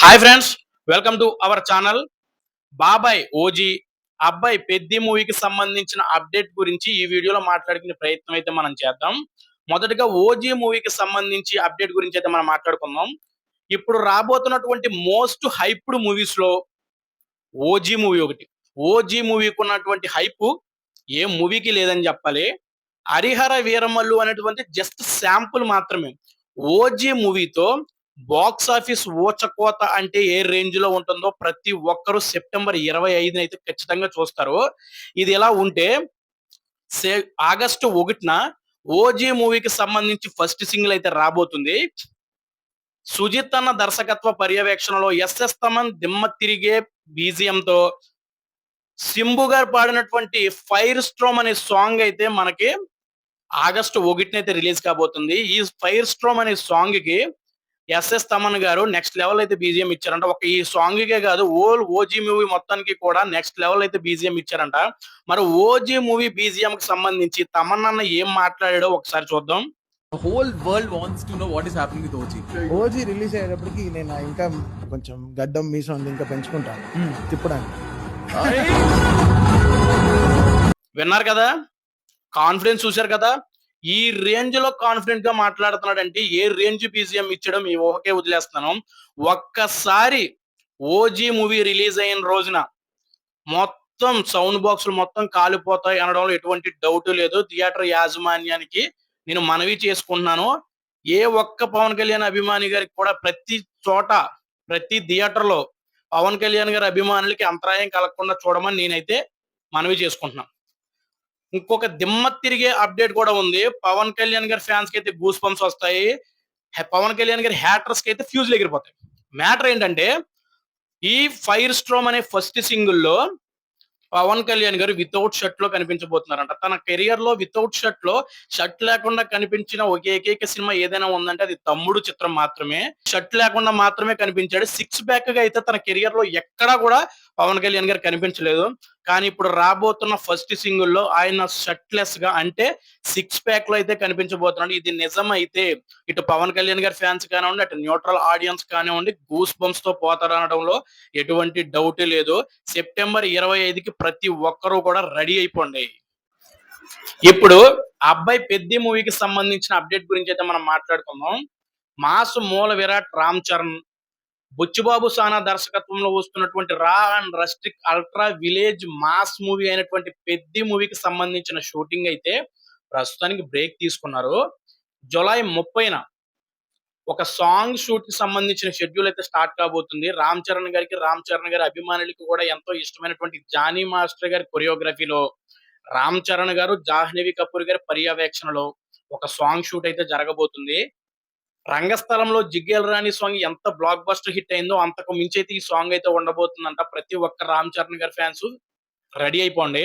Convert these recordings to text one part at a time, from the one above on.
Hi friends, welcome to our channel. బాబాయ్ OG అబ్బాయి పెద్ది మూవీకి సంబంధించిన అప్డేట్ గురించి ఈ వీడియోలో మాట్లాడుకునే ప్రయత్నం అయితే మనం చేద్దాం. మొదటగా ఓజీ మూవీకి సంబంధించి అప్డేట్ గురించి అయితే మనం మాట్లాడుకుందాం. ఇప్పుడు రాబోతున్నటువంటి మోస్ట్ హైప్డ్ మూవీస్ లో ఓజీ మూవీ ఒకటి. ఓజీ మూవీకి ఉన్నటువంటి హైప్ ఏ మూవీకి లేదని చెప్పాలి. హరిహర వీరమల్లు అనేటువంటి జస్ట్ శాంపుల్ మాత్రమే. ఓజీ మూవీతో బాక్స్ ఆఫీస్ ఊచకోత అంటే ఏ రేంజ్ లో ఉంటుందో ప్రతి ఒక్కరూ సెప్టెంబర్ 25న అయితే ఖచ్చితంగా చూస్తారు. ఇది ఎలా ఉంటే సే ఆగస్టు 1న ఓజీ మూవీకి సంబంధించి ఫస్ట్ సింగిల్ అయితే రాబోతుంది. సుజిత్ అన్న దర్శకత్వ పర్యవేక్షణలో ఎస్ఎస్ తమన్ దిమ్మ తిరిగే బీజిఎంతో సింబు గారు పాడినటువంటి ఫైర్ స్ట్రోమ్ అనే సాంగ్ అయితే మనకి ఆగస్టు 1న అయితే రిలీజ్ కాబోతుంది. ఈ ఫైర్ స్ట్రోమ్ అనే సాంగ్ కి ఎస్ఎస్ తమన్ గారు నెక్స్ట్ లెవెల్ అయితే బీజిఎం ఇచ్చారంట. ఒక ఈ సాంగ్ కే కాదు, ఓజీ మూవీ మొత్తానికి కూడా నెక్స్ట్ లెవెల్ అయితే బీజిఎం ఇచ్చారంట. మరి ఓజీ మూవీ బీజిఎం కి సంబంధించి తమన్ అన్న ఏం మాట్లాడాడో ఒకసారి చూద్దాం. The whole world wants to know what is happening with OG. OG release అయ్యేటప్పటికి నేను ఇంకా కొంచెం గడ్డం మీసం ఉంది ఇంకా పెంచుకుంటాను తిప్పడానికి. విన్నారు కదా, కాన్ఫిడెన్స్ చూశారు కదా. ఈ రేంజ్ లో కాన్ఫిడెంట్ గా మాట్లాడుతున్నాడంటే ఏ రేంజ్ బీజిఎం ఇచ్చడం ఈ ఊహకే వదిలేస్తున్నాను. ఒక్కసారి ఓజీ మూవీ రిలీజ్ అయిన రోజున మొత్తం సౌండ్ బాక్సులు మొత్తం కాలిపోతాయి అనడంలో ఎటువంటి డౌట్ లేదు. థియేటర్ యాజమాన్యానికి నేను మనవి చేసుకుంటున్నాను. ఏ ఒక్క పవన్ కళ్యాణ్ అభిమాని గారికి కూడా ప్రతి చోట ప్రతి థియేటర్ లో పవన్ కళ్యాణ్ గారి అభిమానులకి అంతరాయం కలగకుండా చూడమని నేనైతే మనవి చేసుకుంటున్నాను. ఇంకొక దిమ్మ తిరిగే అప్డేట్ కూడా ఉంది. పవన్ కళ్యాణ్ గారి ఫ్యాన్స్ కి అయితే గూస్ బంప్స్ వస్తాయి. పవన్ కళ్యాణ్ గారి హ్యాటర్స్ కి అయితే ఫ్యూజ్లు ఎగిరిపోతాయి. మ్యాటర్ ఏంటంటే, ఈ ఫైర్ స్ట్రోమ్ అనే ఫస్ట్ సింగిల్ లో పవన్ కళ్యాణ్ గారు వితౌట్ షర్ట్ లో కనిపించబోతున్నారంట. తన కెరియర్ లో వితౌట్ షర్ట్ లేకుండా కనిపించిన ఒకే ఏకైక సినిమా ఏదైనా ఉందంటే అది తమ్ముడు చిత్రం మాత్రమే. షర్ట్ లేకుండా మాత్రమే కనిపించాడు. సిక్స్ ప్యాక్ గా అయితే తన కెరియర్ లో ఎక్కడా కూడా పవన్ కళ్యాణ్ గారు కనిపించలేదు. కానీ ఇప్పుడు రాబోతున్న ఫస్ట్ సింగిల్ లో ఆయన షర్ట్ లెస్ గా అంటే సిక్స్ ప్యాక్ లో అయితే కనిపించబోతున్నాడు. ఇది నిజమైతే ఇటు పవన్ కళ్యాణ్ గారి ఫ్యాన్స్ కానివ్వండి, అటు న్యూట్రల్ ఆడియన్స్ కానివ్వండి గూస్ బంప్స్ తో పోతారు అనడంలో ఎటువంటి డౌట్ లేదు. సెప్టెంబర్ 25కి ప్రతి ఒక్కరూ కూడా రెడీ అయిపోండి. ఇప్పుడు అబ్బాయి పెద్ది మూవీకి సంబంధించిన అప్డేట్ గురించి అయితే మనం మాట్లాడుకుందాం. మాస్ మూల విరాట్ రామ్ చరణ్, బుచ్చిబాబు సానా దర్శకత్వంలో వస్తున్నటువంటి రా and rustic ultra village mass movie అయినటువంటి పెద్ది మూవీకి సంబంధించిన షూటింగ్ అయితే ప్రస్తుతానికి బ్రేక్ తీసుకున్నారు. జూలై 30న ఒక సాంగ్ షూట్ కి సంబంధించిన షెడ్యూల్ అయితే స్టార్ట్ కాబోతుంది. రామ్ చరణ్ గారి అభిమానులకి కూడా ఎంతో ఇష్టమైనటువంటి జానీ మాస్టర్ గారి కొరియోగ్రఫీలో రామ్ చరణ్ గారు, జాహ్నవి కపూర్ గారి పర్యవేక్షణలో ఒక సాంగ్ షూట్ అయితే జరగబోతుంది. రంగస్థలంలో జిగ్గేల్ రాణి సాంగ్ ఎంత బ్లాక్ బస్టర్ హిట్ అయిందో అంతకు మించి అయితే ఈ సాంగ్ అయితే ఉండబోతుందంట. ప్రతి ఒక్క రామ్ చరణ్ గారి ఫ్యాన్స్ రెడీ అయిపోండి.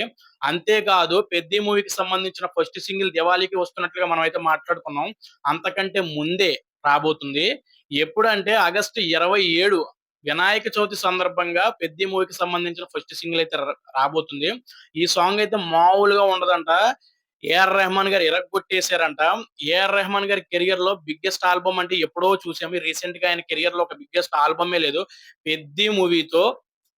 అంతేకాదు పెద్ది మూవీకి సంబంధించిన ఫస్ట్ సింగిల్ దివాళీకి వస్తున్నట్లుగా మనం అయితే మాట్లాడుకున్నాం. అంతకంటే ముందే రాబోతుంది. ఎప్పుడంటే ఆగస్టు 27 వినాయక చవితి సందర్భంగా పెద్ది మూవీకి సంబంధించిన ఫస్ట్ సింగిల్ అయితే రాబోతుంది. ఈ సాంగ్ అయితే మామూలుగా ఉండదంట. ఏఆర్ రెహమాన్ గారు ఇరగ్గొట్టేశారంట. ఏఆర్ రెహమాన్ గారి కెరియర్ లో బిగ్గెస్ట్ ఆల్బమ్ అంటే ఎప్పుడో చూసాము. రీసెంట్ గా ఆయన కెరియర్ లో ఒక బిగ్గెస్ట్ ఆల్బమే లేదు. పెద్ది మూవీతో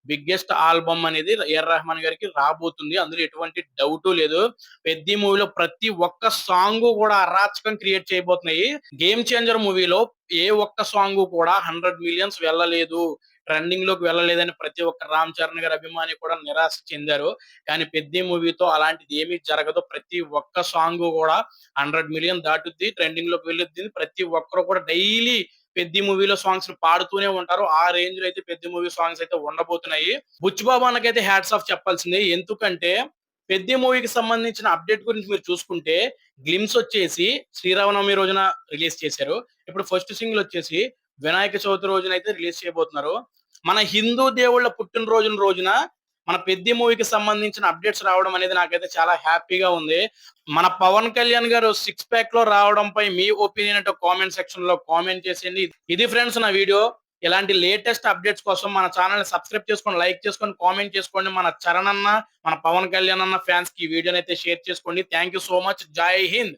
బిగ్గెస్ట్ ఆల్బమ్ అనేది ఏఆర్ రెహమాన్ గారికి రాబోతుంది. అందులో ఎటువంటి డౌట్ లేదు. పెద్ది మూవీలో ప్రతి ఒక్క సాంగ్ కూడా అరాచకం క్రియేట్ చేయబోతున్నాయి. గేమ్ చేంజర్ మూవీలో ఏ ఒక్క సాంగ్ కూడా 100 మిలియన్స్ వెళ్ళలేదు, ట్రెండింగ్ లోకి వెళ్ళలేదని ప్రతి ఒక్క రామ్ చరణ్ గారి అభిమాని కూడా నిరాశ చెందారు. కానీ పెద్ది మూవీతో అలాంటిది ఏమీ జరగదు. ప్రతి ఒక్క సాంగ్ కూడా 100 మిలియన్ దాటుద్ది, ట్రెండింగ్ లోకి వెళ్ళుద్ది. ప్రతి ఒక్కరు కూడా డైలీ పెద్ది మూవీలో సాంగ్స్ పాడుతూనే ఉంటారు. ఆ రేంజ్ లో అయితే పెద్ది మూవీ సాంగ్స్ అయితే ఉండబోతున్నాయి. బుచ్చిబాబు అన్నకైతే హ్యాట్స్ ఆఫ్ చెప్పాల్సిందే. ఎందుకంటే పెద్ది మూవీకి సంబంధించిన అప్డేట్ గురించి మీరు చూసుకుంటే గ్లిమ్స్ వచ్చేసి శ్రీరామనవమి రోజున రిలీజ్ చేశారు. ఇప్పుడు ఫస్ట్ సింగిల్ వచ్చేసి వినాయక చవితి రోజున అయితే రిలీజ్ చేయబోతున్నారు. మన హిందూ దేవుళ్ళ పుట్టినరోజున రోజున మన పెద్ది మూవీకి సంబంధించిన అప్డేట్స్ రావడం అనేది నాకైతే చాలా హ్యాపీగా ఉంది. మన పవన్ కళ్యాణ్ గారు సిక్స్ ప్యాక్ లో రావడంపై మీ ఒపీనియన్ అంటే కామెంట్ సెక్షన్ లో కామెంట్ చేసేయండి. ఇది ఫ్రెండ్స్ నా వీడియో. ఇలాంటి లేటెస్ట్ అప్డేట్స్ కోసం మన ఛానల్ ని సబ్స్క్రైబ్ చేసుకొని, లైక్ చేసుకొని, కామెంట్ చేసుకోండి. మన చరణ్ అన్న, మన పవన్ కళ్యాణ్ అన్న ఫ్యాన్స్ కి ఈ వీడియోని అయితే షేర్ చేసుకోండి. Thank you so much. జై హింద్.